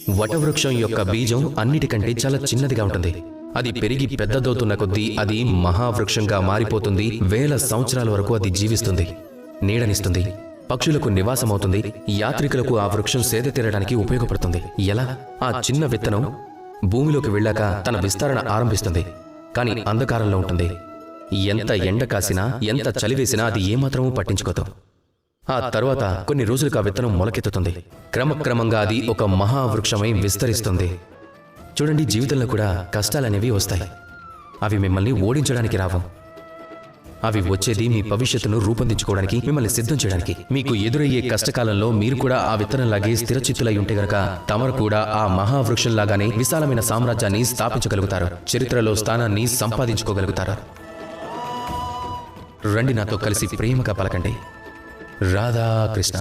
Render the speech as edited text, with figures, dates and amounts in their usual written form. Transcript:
వటవృక్షం యొక్క బీజం అన్నిటికంటే చాలా చిన్నదిగా ఉంటుంది. అది పెరిగి పెద్దదవుతున్న కొద్దీ అది మహావృక్షంగా మారిపోతుంది. వేల సంవత్సరాల వరకు అది జీవిస్తుంది, నీడనిస్తుంది, పక్షులకు నివాసమవుతుంది. యాత్రికులకు ఆ వృక్షం సేద తీరడానికి ఉపయోగపడుతుంది. ఎలా? ఆ చిన్న విత్తనం భూమిలోకి వెళ్ళాక తన విస్తరణ ఆరంభిస్తుంది, కానీ అంధకారంలో ఉంటుంది. ఎంత ఎండ కాసినా, ఎంత చలివేసినా అది ఏమాత్రమూ పట్టించుకోదు. ఆ తర్వాత కొన్ని రోజులకు ఆ విత్తనం మొలకెత్తుతుంది. క్రమక్రమంగా అది ఒక మహావృక్షమై విస్తరిస్తుంది. చూడండి, జీవితంలో కూడా కష్టాలనేవి వస్తాయి. అవి మిమ్మల్ని ఓడించడానికి రావు. అవి వచ్చేది మీ భవిష్యత్తును రూపొందించుకోవడానికి, మిమ్మల్ని సిద్ధం చేయడానికి. మీకు ఎదురయ్యే కష్టకాలంలో మీరు కూడా ఆ విత్తనంలాగే స్థిరచిత్తులై ఉంటే గనక తమరు కూడా ఆ మహావృక్షంలాగానే విశాలమైన సామ్రాజ్యాన్ని స్థాపించగలుగుతారు, చరిత్రలో స్థానాన్ని సంపాదించుకోగలుగుతారు. రండి, నాతో కలిసి ప్రేమగా పలకండి, రాధాకృష్ణ.